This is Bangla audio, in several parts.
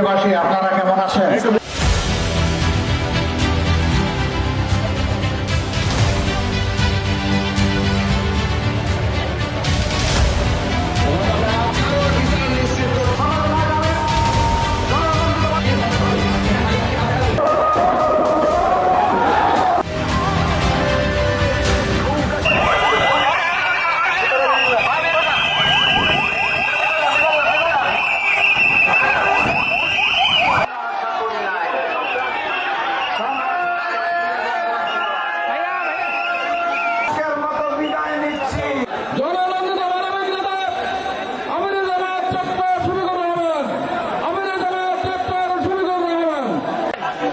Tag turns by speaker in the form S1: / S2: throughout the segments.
S1: প্রিয়বাসী, আপনারা কেমন আছেন?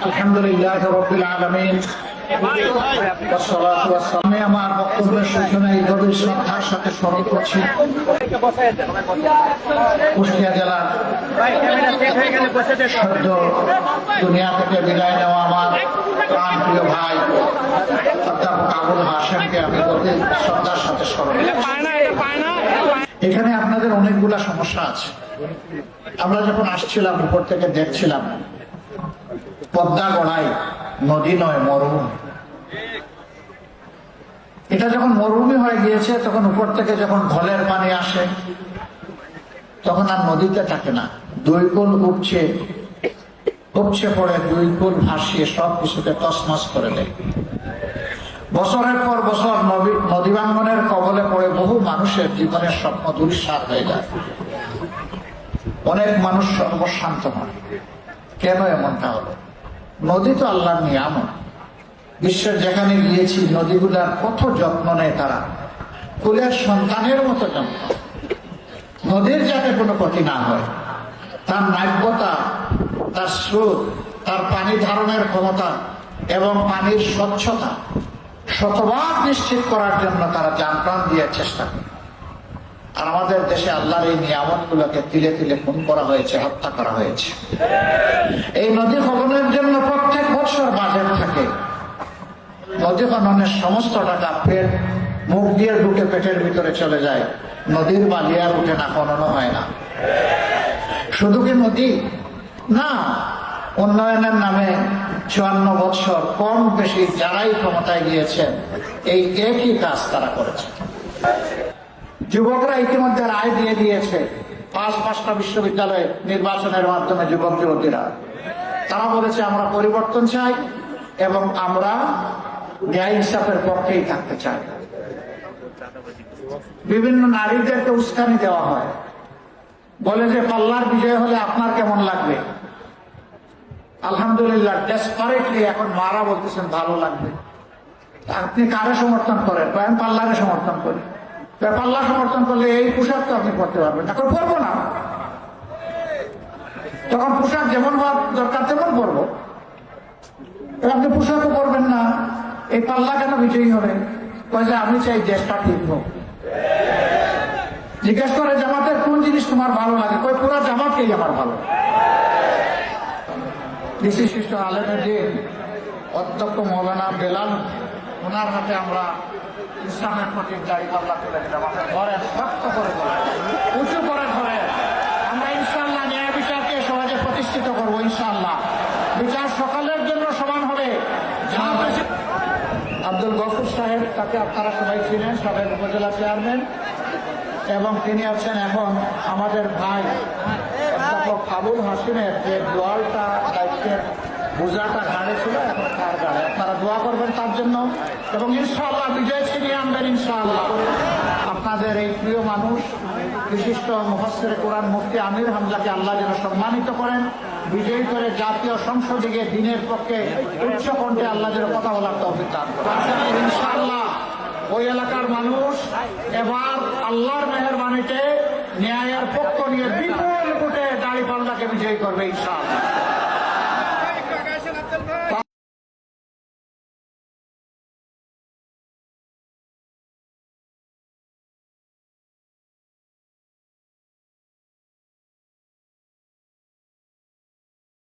S1: আলহামদুলিল্লাহ রাব্বিল আলামিন। আমি আমার বক্তব্যের সূচনা এই গভীর শ্রদ্ধার সাথে স্মরণ করছি কুষ্টিয়া জেলার সদ্য দুনিয়া থেকে বিদায় নেওয়া আমার প্রাণ প্রিয় ভাই অধ্যাপক আবুল হাশেমকে আমি গভীর শ্রদ্ধার সাথে স্মরণ করছি। এখানে আপনাদের অনেকগুলা সমস্যা আছে। আমরা যখন আসছিলাম উপর থেকে দেখছিলাম পদ্মা গড়াই নদী নয় মরুভূমি। এটা যখন মরুভূমি হয়ে গিয়েছে তখন উপর থেকে যখন ঢলের পানি আসে তখন আর নদীতে থাকে না, দুই কুল উপচে পড়ে দুই কুল ভাসিয়ে সব কিছুকে তছনছ করে দেয়। বছরের পর বছর নদী ভাঙ্গনের কবলে পড়ে বহু মানুষের জীবনের স্বপ্ন দুঃসার হয়ে যায়, অনেক মানুষ সর্বশান্ত হয়। কেন এমনটা হলো? নদী তো আল্লাহর নিয়ামত। বিশ্বের যেখানে গিয়েছি নদীগুলার কত যত্ন নেয় তারা, কুলের সন্তানের মতো যত্ন। নদীর যাতে কোনো ক্ষতি না হয়, তার নাব্যতা, তার স্রোত, তার পানি ধারণের ক্ষমতা এবং পানির স্বচ্ছতা শতভাগ নিশ্চিত করার জন্য তারা জান প্রাণ দিয়ে চেষ্টা করে। আর আমাদের দেশে আল্লাহর এই নিয়ামত গুলোকে তিলে তিলে খুন করা হয়েছে, হত্যা করা হয়েছে। এই নদী খননের জন্য প্রত্যেক বছর বাজেট থাকে। নদী খননের সমস্ত টাকা পেট মুখ দিয়ে ঢুকে পেটের ভিতরে চলে যায়, নদীর বালি আর উঠে না, খননও হয় না। শুধু কি নদী না, উন্নয়নের নামে 54 বছর কম বেশি যারাই ক্ষমতায় গিয়েছেন এই একই কাজ তারা করেছে। যুবকরা ইতিমধ্যে রায় দিয়ে দিয়েছে, 5টা বিশ্ববিদ্যালয়ে নির্বাচনের মাধ্যমে যুবক যুবতীরা তারা বলেছে আমরা পরিবর্তন চাই এবং আমরা ন্যায় ইনসাফের পক্ষেই থাকতে চাই। বিভিন্ন নারীদেরকে উস্কানি দেওয়া হয়, বলে যে পাল্লার বিজয় হলে আপনার কেমন লাগবে? আলহামদুলিল্লাহ ডেসপারেটলি এখন মারা বলতেছেন ভালো লাগবে। আপনি কারে সমর্থন করেন? আমি পাল্লারে সমর্থন করি। পাল্লা সমর্থন করলে এই পোশাক তো আপনি করতে পারবেন, এখন পরবো না। তখন পোশাক যেমন হওয়ার দরকার তেমন পরবো, আপনি পোশাকও পরবেন না। এই পাল্লা কেন বিজয়ী হবে? যে আমি চাই দেশটা ঠিক হোক। জিজ্ঞেস করে জামাতের কোন জিনিস তোমার ভালো লাগে? পুরো জামাতকেই আমার ভালো। বিশিষ্ট আলেমের দিন অধ্যক্ষ মৌলানা বেলাল, ওনার হাতে আমরা ইসলামের প্রতি দাঁড়িয়ে পাল্লা তুলে দিলাম। ঘরে শক্ত করে উঁচু করে ধরে আমরা ইনশাআল্লাহ ন্যায় বিচারকে সমাজে প্রতিষ্ঠিত করবো। ইনশাআল্লাহ বিচার সকলের জন্য সমান হবে। আব্দুল গফুর সাহেব, তাকে আপনারা সবাই ছিলেন, সাবেক উপজেলা চেয়ারম্যান, এবং তিনি আছেন এখন আমাদের ভাই অধ্যাপক আবুল হাসিমের যে দোয়ালটা দায়িত্বের বোঝাটা ঘাড়ে ছিল, এখন তার ঘাড়ে। আপনারা দোয়া করবেন তার জন্য এবং ইনশাআল্লাহ বিজয় ছিনিয়ে আনবেন ইনশাআল্লাহ। আপনাদের এই প্রিয় মানুষ বিশিষ্ট মুফাসসিরে কোরআন মুফতি আমির হামজাকে আল্লাহ যেন সম্মানিত করেন, বিজয়ী করে জাতীয় সংসদে গিয়ে দিনের পক্ষে উচ্চ কণ্ঠে আল্লাহ যেন কথা বলার তৌফিক দান করেন ইনশাআল্লাহ। ওই এলাকার মানুষ এবার আল্লাহর মেহেরবানিতে ন্যায়ের পক্ষ নিয়ে বিপুল ভোটে দাঁড়িপাল্লাকে বিজয়ী করবে ইনশাআল্লাহ।